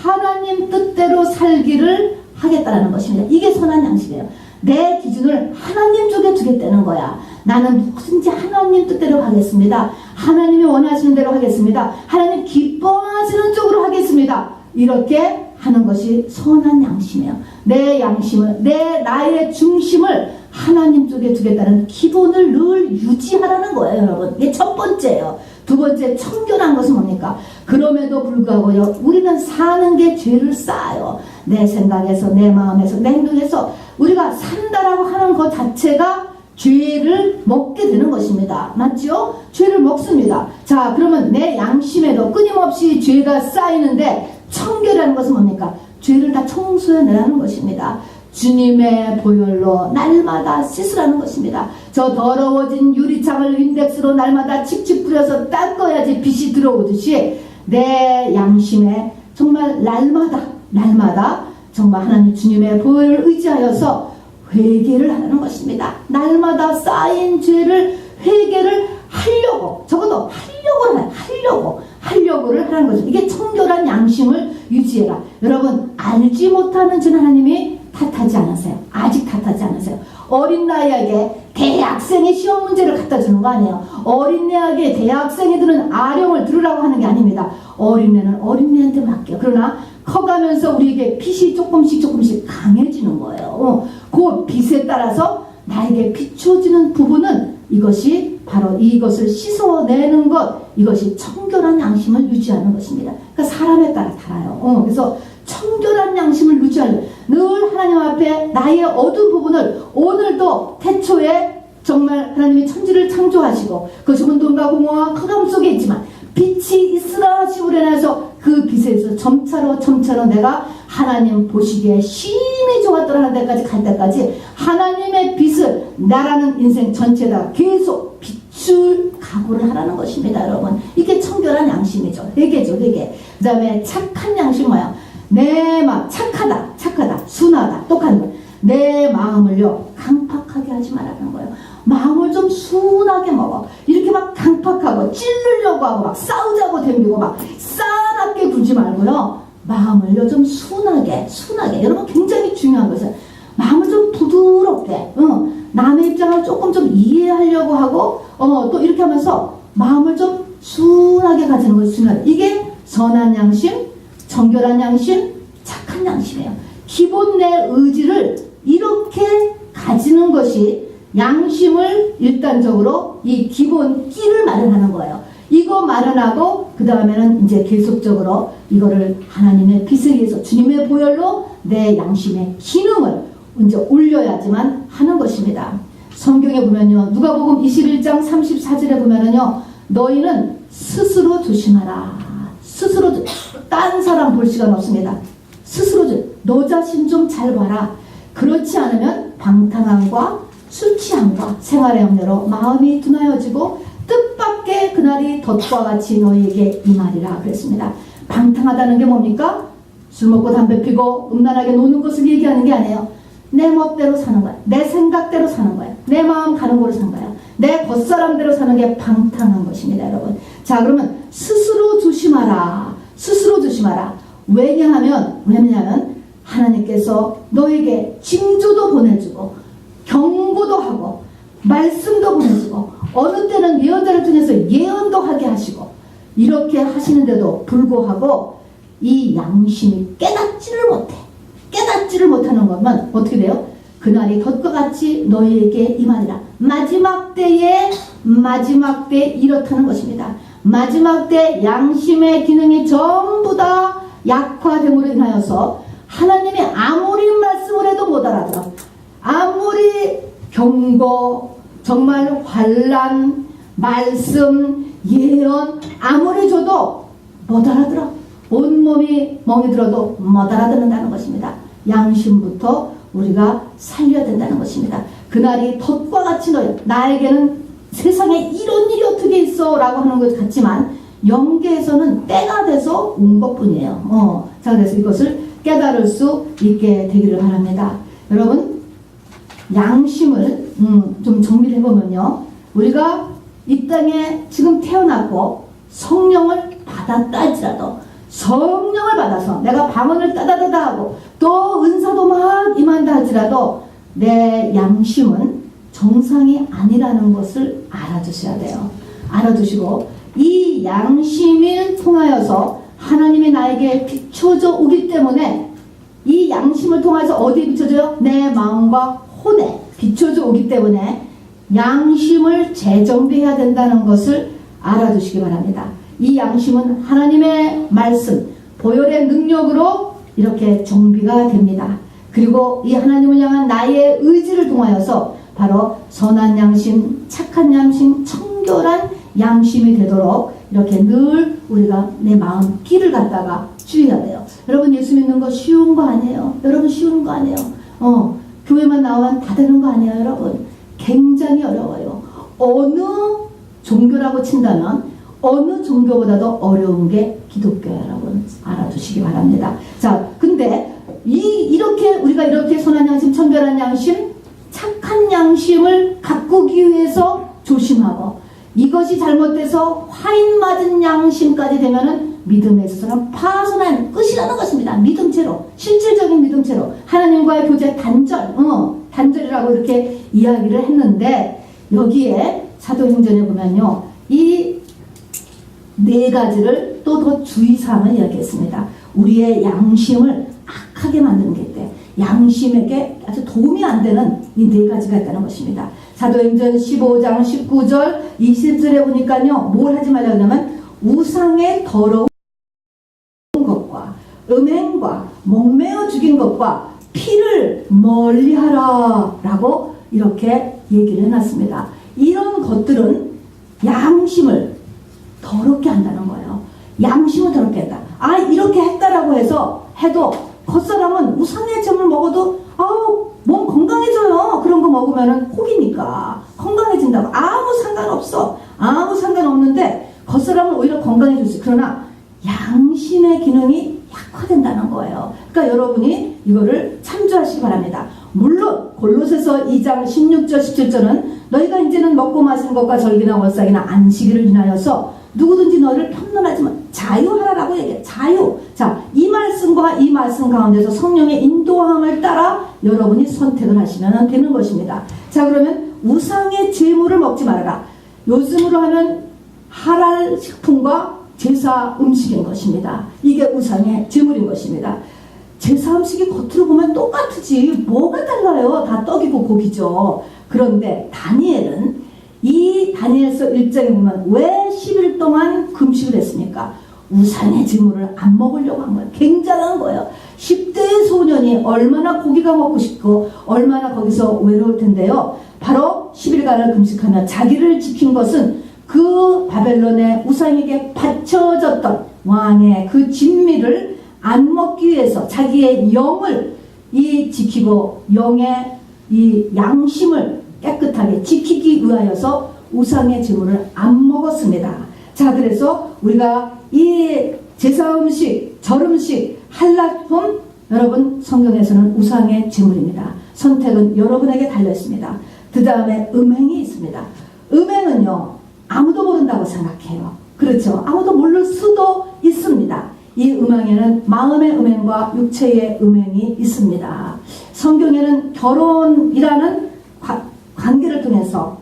하나님 뜻대로 살기를 하겠다라는 것입니다. 이게 선한 양심이에요. 내 기준을 하나님 쪽에 두겠다는 거야. 나는 무엇인지 하나님 뜻대로 하겠습니다. 하나님이 원하시는 대로 하겠습니다. 하나님 기뻐하시는 쪽으로 하겠습니다. 이렇게 하는 것이 선한 양심이에요. 내 양심을, 나의 중심을 하나님 쪽에 두겠다는 기본을 늘 유지하라는 거예요, 여러분. 이게 첫 번째예요. 두 번째, 청결한 것은 뭡니까? 그럼에도 불구하고요, 우리는 사는 게 죄를 쌓아요. 내 생각에서, 내 마음에서, 내 행동에서 우리가 산다라고 하는 것 자체가 죄를 먹게 되는 것입니다. 맞죠? 죄를 먹습니다. 자, 그러면 내 양심에도 끊임없이 죄가 쌓이는데 청결이라는 것은 뭡니까? 죄를 다 청소해내라는 것입니다. 주님의 보혈로 날마다 씻으라는 것입니다. 저 더러워진 유리창을 윈덱스로 날마다 칙칙 뿌려서 닦아야지 빛이 들어오듯이 내 양심에 정말 날마다 정말 하나님 주님의 보혈을 의지하여서 회개를 하는 것입니다. 날마다 쌓인 죄를 회개를 하려고, 적어도 하려고를 하는 거죠. 이게 청결한 양심을 유지해라. 여러분, 알지 못하는 줄 하나님이 탓하지 않으세요. 아직 탓하지 않으세요. 어린 나이에게 대학생의 시험 문제를 갖다 주는 거 아니에요. 어린애에게 대학생이들은 아령을 들으라고 하는 게 아닙니다. 어린애는 어린애한테 맡겨. 그러나 커가면서 우리에게 빛이 조금씩 강해지는 거예요. 그 빛에 따라서 나에게 비춰지는 부분은 이것이 바로 이것을 씻어내는 것, 이것이 청결한 양심을 유지하는 것입니다. 그러니까 사람에 따라 달라요. 그래서 청결한 양심을 유지하려 늘 하나님 앞에 나의 어두운 부분을, 오늘도 태초에 정말 하나님이 천지를 창조하시고 그것이 혼돈과 공허와 흑암 속에 있지만 빛이 있으라 하시고 그래서 그 빛에서 점차로 내가 하나님 보시기에 심히 좋았더라 하는 데까지 갈 때까지 하나님의 빛을 나라는 인생 전체에다 계속 비출 각오를 하라는 것입니다. 여러분, 이게 청결한 양심이죠. 회개죠, 회개. 그 다음에 착한 양심 뭐야? 내 마음, 착하다, 순하다, 똑같은 거예요. 내 마음을요 강팍하게 하지 말라는 거예요. 마음을 좀 순하게 먹어. 이렇게 막 강팍하고 찌르려고 하고 막 싸우자고 덤비고 막 싸납게 굴지 말고요, 마음을요 좀 순하게. 여러분, 굉장히 중요한 것은 마음을 좀 부드럽게, 남의 입장을 조금 좀 이해하려고 하고 또 이렇게 하면서 마음을 좀 순하게 가지는 것이 중요해요. 이게 선한 양심, 정결한 양심, 착한 양심이에요. 기본 내 의지를 이렇게 가지는 것이 양심을 일단적으로 이 기본 끼를 마련하는 거예요. 이거 마련하고 그 다음에는 이제 계속적으로 이거를 하나님의 빛에 의해서 주님의 보혈로 내 양심의 기능을 이제 올려야지만 하는 것입니다. 성경에 보면요, 누가복음 21장 34절에 보면은요, 너희는 스스로 조심하라. 딴 사람 볼 시간 없습니다. 너 자신 좀 잘 봐라. 그렇지 않으면 방탕함과 술 취함과 생활의 염려로 마음이 둔하여지고 뜻밖의 그날이 덫과 같이 너희에게 임하리라 그랬습니다. 방탕하다는 게 뭡니까? 술 먹고 담배 피고 음란하게 노는 것을 얘기하는 게 아니에요. 내 멋대로 사는 거야. 내 생각대로 사는 거야. 내 마음 가는 곳으로 사는 거야. 내 겉사람대로 사는 게 방탕한 것입니다, 여러분. 자, 그러면 스스로 조심하라. 왜냐하면 하나님께서 너에게 징조도 보내주고 경고도 하고 말씀도 보내주고 어느 때는 예언자를 통해서 예언도 하게 하시고 이렇게 하시는데도 불구하고 이 양심이 깨닫지를 못하는 것만 어떻게 돼요? 그날이 덫과 같이 너희에게 임하리라. 마지막 때에 이렇다는 것입니다. 마지막 때 양심의 기능이 전부 다 약화됨으로 인하여서 하나님이 아무리 말씀을 해도 못 알아들어. 아무리 경고, 정말 환난, 말씀, 예언 아무리 줘도 못 알아들어. 온몸이 멍이 들어도 못 알아듣는다는 것입니다. 양심부터 우리가 살려야 된다는 것입니다. 그날이 덫과 같이 나에게는 세상에 이런 일이 어떻게 있어 라고 하는 것 같지만 영계에서는 때가 돼서 온 것뿐이에요. 자, 그래서 이것을 깨달을 수 있게 되기를 바랍니다. 여러분, 양심을 좀 정리를 해보면요, 우리가 이 땅에 지금 태어났고 성령을 받았다 할지라도, 성령을 받아서 내가 방언을 따다다다 하고 또 은사도 막 임한다 할지라도 내 양심은 정상이 아니라는 것을 알아두셔야 돼요. 알아두시고 이 양심을 통하여서 하나님이 나에게 비춰져 오기 때문에, 이 양심을 통해서 어디에 비춰져요? 내 마음과 혼에 비춰져 오기 때문에 양심을 재정비해야 된다는 것을 알아두시기 바랍니다. 이 양심은 하나님의 말씀, 보혈의 능력으로 이렇게 정비가 됩니다. 그리고 이 하나님을 향한 나의 의지를 통하여서 바로 선한 양심, 착한 양심, 청결한 양심이 되도록 이렇게 늘 우리가 내 마음 길을 갖다가 주의해야 돼요. 여러분, 예수 믿는 거 쉬운 거 아니에요. 여러분, 쉬운 거 아니에요. 교회만 나오면 다 되는 거 아니에요. 여러분, 굉장히 어려워요. 어느 종교라고 친다면 어느 종교보다도 어려운 게 기독교예요. 여러분, 알아두시기 바랍니다. 자, 근데 이렇게 우리가 이렇게 선한 양심, 청결한 양심, 착한 양심을 가꾸기 위해서 조심하고, 이것이 잘못돼서 화인 맞은 양심까지 되면은 믿음에 있어서는 파손한 끝이라는 것입니다. 믿음체로, 실질적인 믿음체로 하나님과의 교제 단절이라고 이렇게 이야기를 했는데, 여기에 사도행전에 보면요, 이 네 가지를 또 더 주의사항을 이야기했습니다. 우리의 양심을 악하게 만드는 게 있대. 양심에게 아주 도움이 안 되는 이 네 가지가 있다는 것입니다. 사도행전 15장 19절 20절에 보니까요, 뭘 하지 말라고 하냐면 우상의 더러운 것과 음행과 목매어 죽인 것과 피를 멀리하라 라고 이렇게 얘기를 해놨습니다. 이런 것들은 양심을 더럽게 한다는 거예요. 양심을 더럽게 했다. 이렇게 했다라고 해도 겉사람은 우상의 잼을 먹어도 몸 건강해져요. 그런 거 먹으면은 혹이니까 건강해진다고. 아무 상관없어. 아무 상관없는데 겉사람은 오히려 건강해질 수 있어요. 그러나 양심의 기능이 약화된다는 거예요. 그러니까 여러분이 이거를 참조하시기 바랍니다. 물론 골로새서 2장 16절 17절은 너희가 이제는 먹고 마시는 것과 절기나 월삭이나 안식일을 인하여서 누구든지 너를 편론하지만 자유하라라고 얘기해. 자유. 자, 이 말씀과 이 말씀 가운데서 성령의 인도함을 따라 여러분이 선택을 하시면 되는 것입니다. 자, 그러면 우상의 제물을 먹지 말아라. 요즘으로 하면 할랄 식품과 제사 음식인 것입니다. 이게 우상의 제물인 것입니다. 제사 음식이 겉으로 보면 똑같지 뭐가 달라요. 다 떡이고 고기죠. 그런데 다니엘은 이 다니엘서 1장에 보면 왜 10일 동안 금식을 했습니까? 우상의 제물을 안 먹으려고 한 거예요. 굉장한 거예요. 10대 소년이 얼마나 고기가 먹고 싶고 얼마나 거기서 외로울 텐데요. 바로 10일간을 금식하며 자기를 지킨 것은 그 바벨론의 우상에게 바쳐졌던 왕의 그 진미를 안 먹기 위해서 자기의 영을 지키고 영의 이 양심을 깨끗하게 지키기 위하여서 우상의 제물을 안 먹었습니다. 자, 그래서 우리가 이 제사 음식, 절 음식, 할랄품, 여러분 성경에서는 우상의 제물입니다. 선택은 여러분에게 달려있습니다. 그 다음에 음행이 있습니다. 음행은요, 아무도 모른다고 생각해요. 그렇죠? 아무도 모를 수도 있습니다. 이 음행에는 마음의 음행과 육체의 음행이 있습니다. 성경에는 결혼이라는 관계를 통해서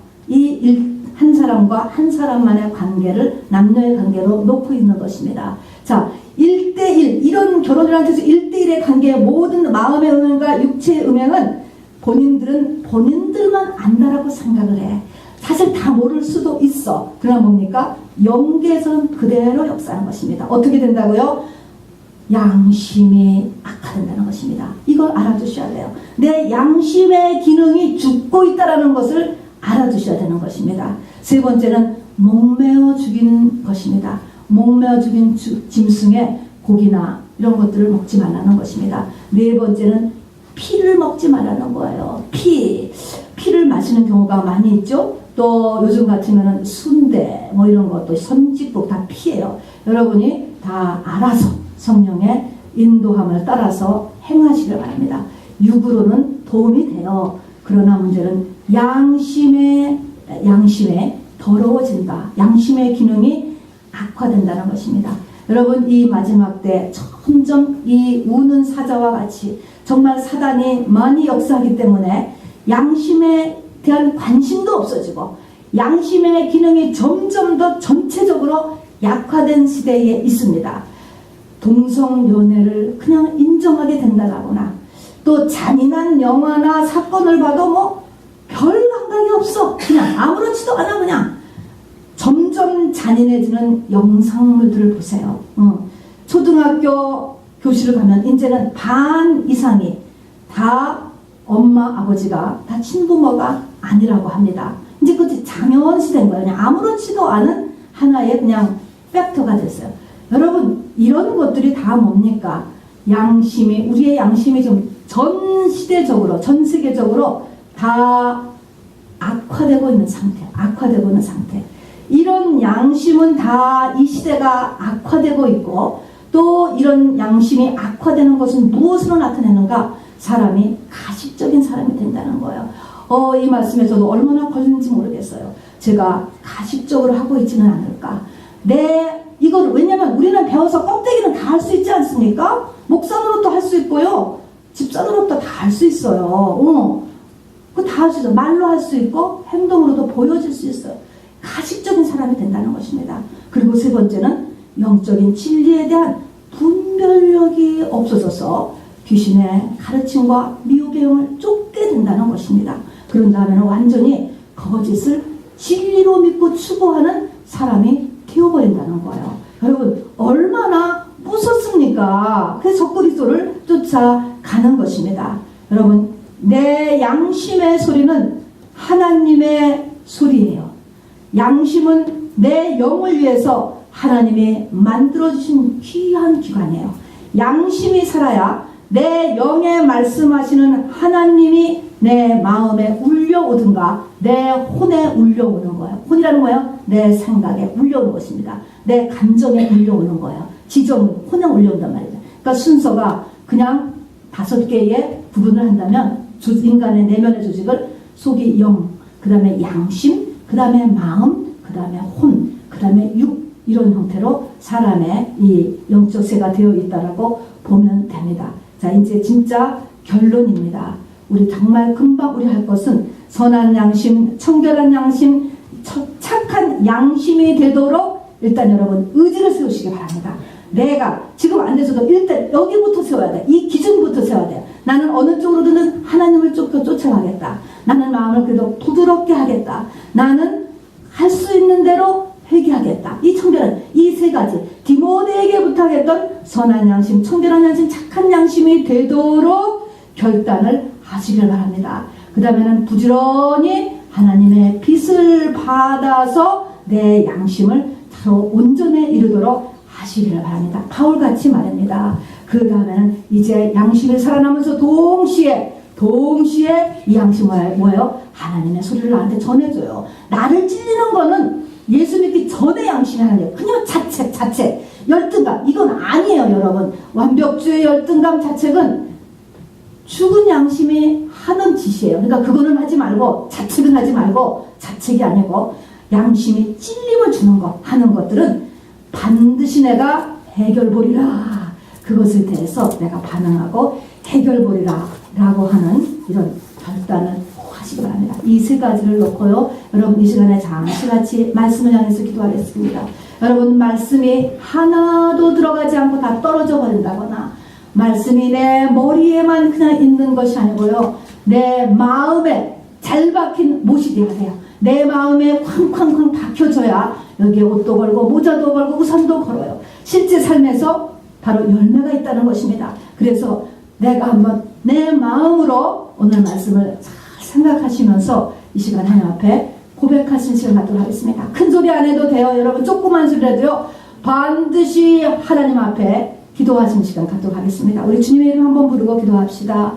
한 사람과 한 사람만의 관계를 남녀의 관계로 놓고 있는 것입니다. 자, 1대1 이런 결혼이라는 뜻에서 1대1의 관계의 모든 마음의 음행과 육체의 음행은 본인들은 본인들만 안다라고 생각을 해. 사실 다 모를 수도 있어. 그러나 뭡니까? 영계에서는 그대로 역사하는 것입니다. 어떻게 된다고요? 양심이 악화된다는 것입니다. 이걸 알아두셔야 돼요. 내 양심의 기능이 죽고 있다는 것을 알아두셔야 되는 것입니다. 세 번째는 목매어 죽이는 것입니다. 목매어 죽인 짐승의 고기나 이런 것들을 먹지 말라는 것입니다. 네 번째는 피를 먹지 말라는 거예요. 피를 마시는 경우가 많이 있죠. 또 요즘 같으면 순대 뭐 이런 것도 선지국 다 피예요. 여러분이 다 알아서 성령의 인도함을 따라서 행하시길 바랍니다. 육으로는 도움이 돼요. 그러나 문제는 양심에 더러워진다. 양심의 기능이 악화된다는 것입니다. 여러분, 이 마지막 때 점점 이 우는 사자와 같이 정말 사단이 많이 역사하기 때문에 양심에 대한 관심도 없어지고 양심의 기능이 점점 더 전체적으로 약화된 시대에 있습니다. 동성연애를 그냥 인정하게 된다거나 또 잔인한 영화나 사건을 봐도 뭐 별 감각이 없어. 그냥 아무렇지도 않아. 그냥 점점 잔인해지는 영상물들을 보세요. 초등학교 교실을 가면 이제는 반 이상이 다 엄마 아버지가 다 친부모가 아니라고 합니다. 이제 그것이 당연시된 거예요. 그냥 아무렇지도 않은 하나의 그냥 팩터가 됐어요. 여러분, 이런 것들이 다 뭡니까? 우리의 양심이 좀 전 시대적으로, 전 세계적으로 다 악화되고 있는 상태. 이런 양심은 다 이 시대가 악화되고 있고, 또 이런 양심이 악화되는 것은 무엇으로 나타내는가? 사람이 가식적인 사람이 된다는 거예요. 이 말씀에 저도 얼마나 걸리는지 모르겠어요. 제가 가식적으로 하고 있지는 않을까? 왜냐면 우리는 배워서 껍데기는 다 할 수 있지 않습니까? 목사 노릇도 할 수 있고요. 집사 노릇도 다 할 수 있어요. 그거 다 할 수 있어요. 말로 할 수 있고 행동으로도 보여질 수 있어요. 가식적인 사람이 된다는 것입니다. 그리고 세 번째는 영적인 진리에 대한 분별력이 없어져서 귀신의 가르침과 미혹의 영을 쫓게 된다는 것입니다. 그런 다음에는 완전히 거짓을 진리로 믿고 추구하는 사람이 되어버린다는 거예요. 여러분, 얼마나 무섭습니까? 그래서 적그리스도를 쫓아가는 것입니다. 여러분, 내 양심의 소리는 하나님의 소리예요. 양심은 내 영을 위해서 하나님이 만들어주신 귀한 기관이에요. 양심이 살아야 내 영에 말씀하시는 하나님이 내 마음에 울려오든가 내 혼에 울려오는 거예요. 혼이라는 거예요. 내 생각에 울려오는 것입니다. 내 감정에 울려오는 거예요. 지정, 혼에 울려온단 말이죠. 그러니까 순서가 그냥 5개의 구분을 한다면 인간의 내면의 조직을 속이 영, 그 다음에 양심, 그 다음에 마음, 그 다음에 혼, 그 다음에 육, 이런 형태로 사람의 이 영적 세가 되어 있다라고 보면 됩니다. 자, 이제 진짜 결론입니다. 우리 정말 금방 우리 할 것은 선한 양심, 청결한 양심, 착한 양심이 되도록 일단 여러분 의지를 세우시기 바랍니다. 내가 지금 안 돼서도 일단 여기부터 세워야 돼. 이 기준부터 세워야 돼. 나는 어느 쪽으로든 하나님을 쫓아가겠다. 나는 마음을 그래도 부드럽게 하겠다. 나는 할 수 있는 대로 회개하겠다. 이 청결한 이 세 가지 디모데에게 부탁했던 선한 양심, 청결한 양심, 착한 양심이 되도록 결단을 하시길 바랍니다. 그 다음에는 부지런히 하나님의 빛을 받아서 내 양심을 바로 온전에 이르도록 하시기를 바랍니다. 바울같이 말입니다. 그 다음에는 이제 양심이 살아나면서 동시에 이 양심을 뭐예요? 하나님의 소리를 나한테 전해줘요. 나를 찔리는 거는 예수 믿기 전에 양심이 하나님, 그냥 자책, 열등감, 이건 아니에요, 여러분. 완벽주의 열등감, 자책은 죽은 양심이 하는 짓이에요. 그러니까 그거는 하지 말고, 자책은 하지 말고, 자책이 아니고, 양심이 찔림을 주는 거, 하는 것들은 반드시 내가 해결보리라. 그것에 대해서 내가 반응하고 해결보리라. 라고 하는 이런 결단을 하시기 바랍니다. 이 세 가지를 놓고요. 여러분 이 시간에 잠시 같이 말씀을 향해서 기도하겠습니다. 여러분 말씀이 하나도 들어가지 않고 다 떨어져 버린다거나 말씀이 내 머리에만 그냥 있는 것이 아니고요. 내 마음에 잘 박힌 못이 되어야 돼요. 내 마음에 쾅쾅쾅 박혀져야 여기에 옷도 걸고 모자도 걸고 우산도 걸어요. 실제 삶에서 바로 열매가 있다는 것입니다. 그래서 내가 한번 내 마음으로 오늘 말씀을 잘 생각하시면서 이 시간 하나님 앞에 고백하신 시간 갖도록 하겠습니다. 큰 소리 안 해도 돼요. 여러분 조그만 소리라도요. 반드시 하나님 앞에 기도하시는 시간 갖도록 하겠습니다. 우리 주님의 이름 한번 부르고 기도합시다.